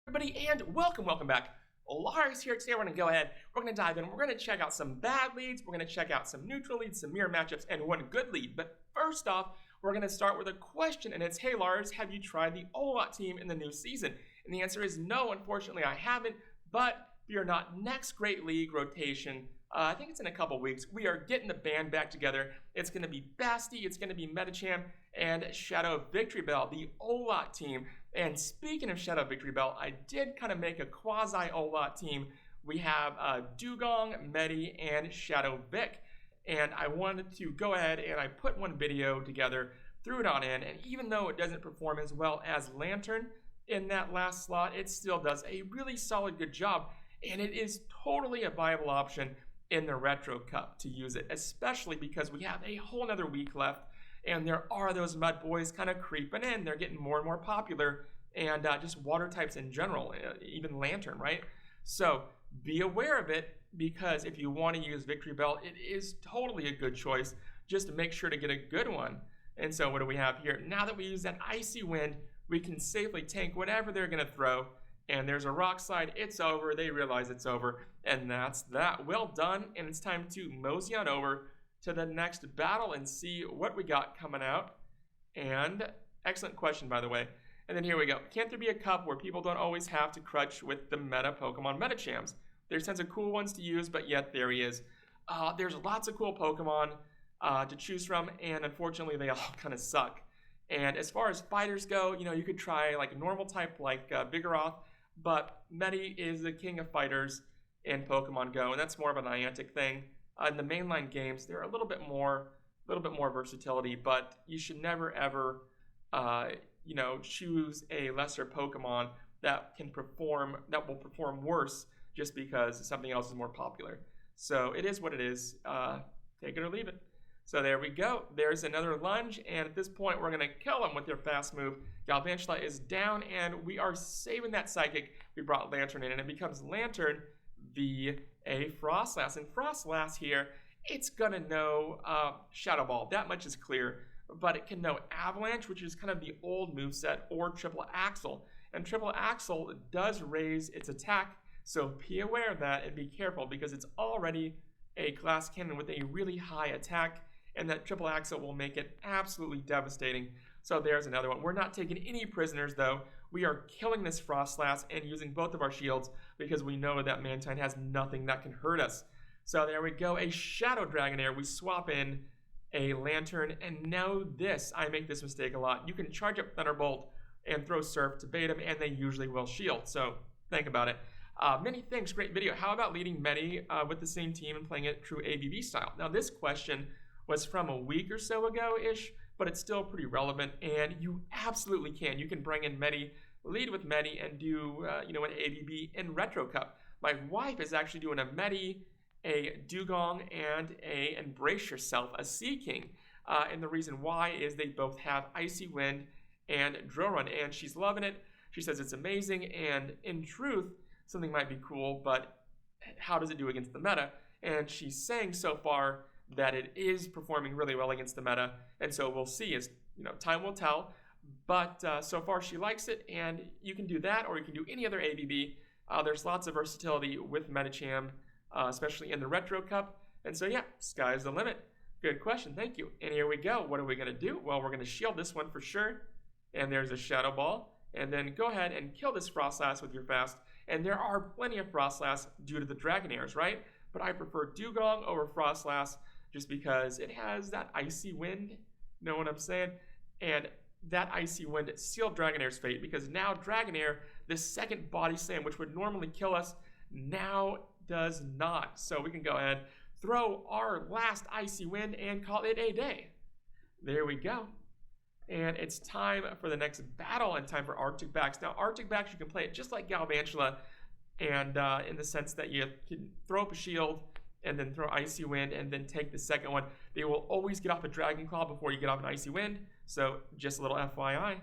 Everybody, and welcome back. Lars here. Today we're going to go ahead, we're going to dive in, we're going to check out some bad leads, we're going to check out some neutral leads, some mirror matchups, and one good lead. But first off, we're going to start with a question, and it's, hey Lars, have you tried the ELO team in the new season? And the answer is no, unfortunately I haven't, but fear not, next Great League rotation, I think it's in a couple weeks, we are getting the band back together. It's going to be Basti, it's going to be Metacham, and Shadow Victory Bell, the ELO team. And speaking of Shadow Victory Bell, I did kind of make a quasi-ELO team. We have Dewgong, Medi, and Shadow Vic. And I wanted to go ahead and I put one video together, threw it on in, and even though it doesn't perform as well as Lantern in that last slot, it still does a really solid good job. And it is totally a viable option in the Retro Cup to use it, especially because we have a whole nother week left. And there are those mud boys kind of creeping in. They're getting more and more popular, and just water types in general, even Lantern, right? So be aware of it, because if you want to use Victory Bell, it is totally a good choice. Just make sure to get a good one. And so what do we have here? Now that we use that Icy Wind, we can safely tank whatever they're going to throw. And there's a rock slide. It's over. They realize it's over. And that's that. Well done. And it's time to mosey on over to the next battle and see what we got coming out. And excellent question, by the way. And then here we go. Can't there be a cup where people don't always have to crutch with the meta Pokemon Metachams? There's tons of cool ones to use, but yet there he is. There's lots of cool Pokemon to choose from, and unfortunately they all kind of suck. And as far as fighters go, you could try like a normal type like Vigoroth, but Medi is the king of fighters in Pokemon Go, and that's more of a Niantic thing. In the mainline games, they're a little bit more versatility, but you should never ever, choose a lesser Pokemon that will perform worse just because something else is more popular. So it is what it is. Take it or leave it. So there we go. There's another lunge, and at this point, we're going to kill him with their fast move. Galvantula is down, and we are saving that Psychic. We brought Lantern in, and it becomes Lantern via a Frostlass. And Frostlass here, it's going to know Shadow Ball. That much is clear. But it can know Avalanche, which is kind of the old moveset, or Triple Axle. And Triple Axle does raise its attack, so be aware of that and be careful, because it's already a glass cannon with a really high attack, and that Triple Axle will make it absolutely devastating. So there's another one. We're not taking any prisoners, though. We are killing this Frostlass and using both of our shields, because we know that Mantine has nothing that can hurt us. So there we go, a Shadow Dragonair. We swap in a Lantern, and now this, I make this mistake a lot. You can charge up Thunderbolt and throw Surf to bait them, and they usually will shield. So think about it. Many thanks, great video. How about leading Medi with the same team and playing it true ABB style? Now this question was from a week or so ago-ish, but it's still pretty relevant, and you absolutely can. You can bring in Medi, lead with Medi, and do an ABB in Retro Cup. My wife is actually doing a Medi, a Dewgong, and a Embrace Yourself, a Sea King. And the reason why is they both have Icy Wind and Drill Run, and she's loving it. She says it's amazing, and in truth, something might be cool, but how does it do against the meta? And she's saying so far that it is performing really well against the meta, and so we'll see. As time will tell. But so far she likes it, and you can do that, or you can do any other ABB. There's lots of versatility with Metacham, especially in the Retro Cup. And so yeah, sky's the limit. Good question, thank you. And here we go. What are we going to do? Well, we're going to shield this one for sure. And there's a Shadow Ball. And then go ahead and kill this Frostlass with your fast. And there are plenty of Frostlass due to the Dragonairs, right? But I prefer Dewgong over Frostlass just because it has that Icy Wind. Know what I'm saying? And that Icy Wind sealed Dragonair's fate, because now Dragonair, this second Body Slam, which would normally kill us, now does not. So we can go ahead, throw our last Icy Wind, and call it a day. There we go. And it's time for the next battle, and time for Arctic Backs. Now, Arctic Backs, you can play it just like Galvantula, and in the sense that you can throw up a shield, and then throw Icy Wind, and then take the second one. They will always get off a Dragon Claw before you get off an Icy Wind, so just a little FYI.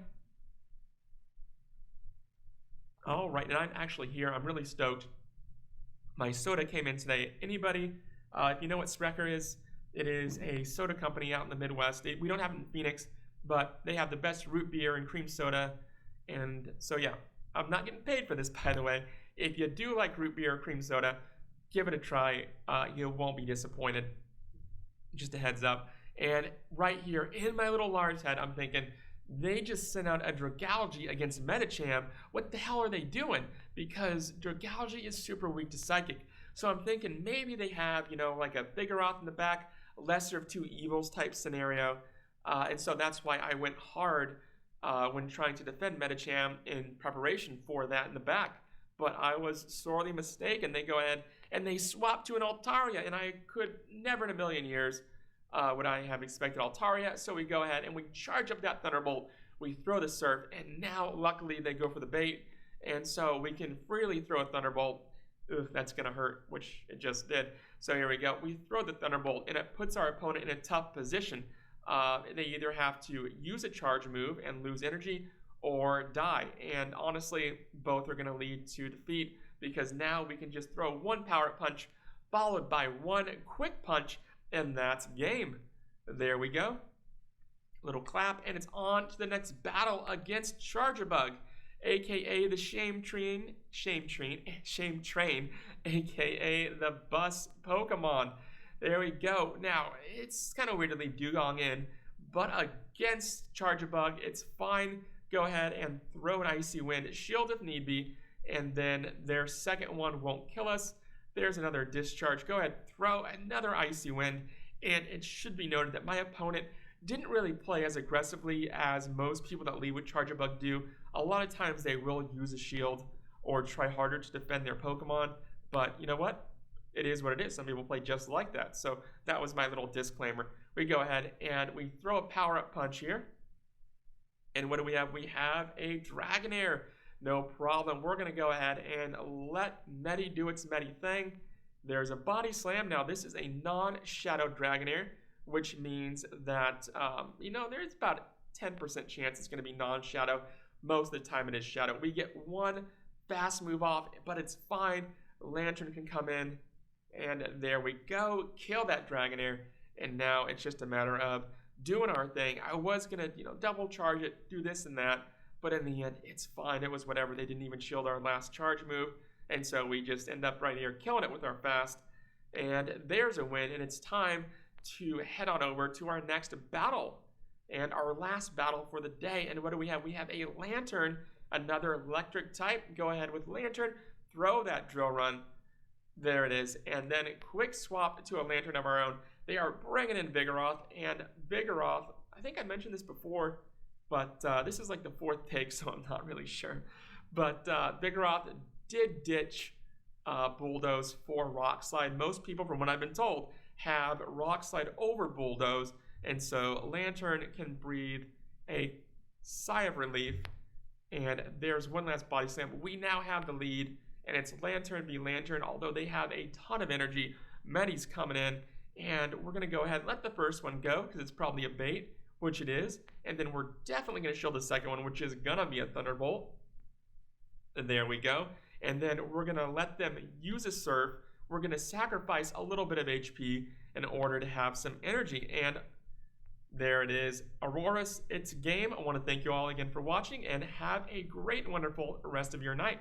All right, and I'm actually here. I'm really stoked. My soda came in today. Anybody, if you know what Sprecher is, it is a soda company out in the Midwest. We don't have it in Phoenix, but they have the best root beer and cream soda. And so yeah, I'm not getting paid for this, by the way. If you do like root beer or cream soda, give it a try. You won't be disappointed. Just a heads up. And right here in my little large head, I'm thinking, they just sent out a Dragalge against Medicham. What the hell are they doing? Because Dragalge is super weak to Psychic. So I'm thinking maybe they have, like a Vigoroth in the back, lesser of two evils type scenario. And so that's why I went hard when trying to defend Medicham in preparation for that in the back. But I was sorely mistaken. They go ahead and they swap to an Altaria, and I could never in a million years would I have expected Altaria. So we go ahead and we charge up that Thunderbolt. We throw the Surf, and now luckily they go for the bait, and so we can freely throw a Thunderbolt. Ugh, that's going to hurt, which it just did. So here we go. We throw the Thunderbolt, and it puts our opponent in a tough position. They either have to use a charge move and lose energy or die. And honestly, both are going to lead to defeat because now we can just throw one Power Punch followed by one Quick Punch, and that's game. There we go. Little clap, and it's on to the next battle against Charjabug, aka the Shame Train, aka the Bus Pokemon. There we go. Now, it's kind of weird to leave Dewgong in, but against Charjabug, it's fine. Go ahead and throw an Icy Wind, shield if need be, and then their second one won't kill us. There's another Discharge. Go ahead, throw another Icy Wind, and it should be noted that my opponent didn't really play as aggressively as most people that lead with Charjabug do. A lot of times they will use a shield or try harder to defend their Pokemon, but you know what? It is what it is. Some people play just like that. So that was my little disclaimer. We go ahead and we throw a power-up punch here. And what do we have? We have a Dragonair. No problem. We're going to go ahead and let Medi do its Medi thing. There's a Body Slam. Now, this is a non-Shadow Dragonair, which means that, there's about a 10% chance it's going to be non-Shadow. Most of the time it is Shadow. We get one fast move off, but it's fine. Lantern can come in, and there we go. Kill that Dragonair, and now it's just a matter of doing our thing. I was going to, double charge it, do this and that, but in the end, it's fine. It was whatever. They didn't even shield our last charge move, and so we just end up right here killing it with our fast, and there's a win, and it's time to head on over to our next battle, and our last battle for the day. And what do we have? We have a Lantern, another electric type. Go ahead with Lantern, throw that Drill Run. There it is, and then quick swap to a Lantern of our own. They are bringing in Vigoroth, and Vigoroth, I think I mentioned this before, but this is like the fourth take, so I'm not really sure. But Vigoroth did ditch Bulldoze for Rock Slide. Most people, from what I've been told, have Rock Slide over Bulldoze, and so Lantern can breathe a sigh of relief, and there's one last Body Slam. We now have the lead, and it's Lantern v Lantern, although they have a ton of energy. Medi's coming in, and we're going to go ahead and let the first one go, because it's probably a bait, which it is, and then we're definitely going to shield the second one, which is going to be a Thunderbolt. And there we go. And then we're going to let them use a Surf. We're going to sacrifice a little bit of HP in order to have some energy, and there it is. Auroras, it's game. I want to thank you all again for watching, and have a great, wonderful rest of your night.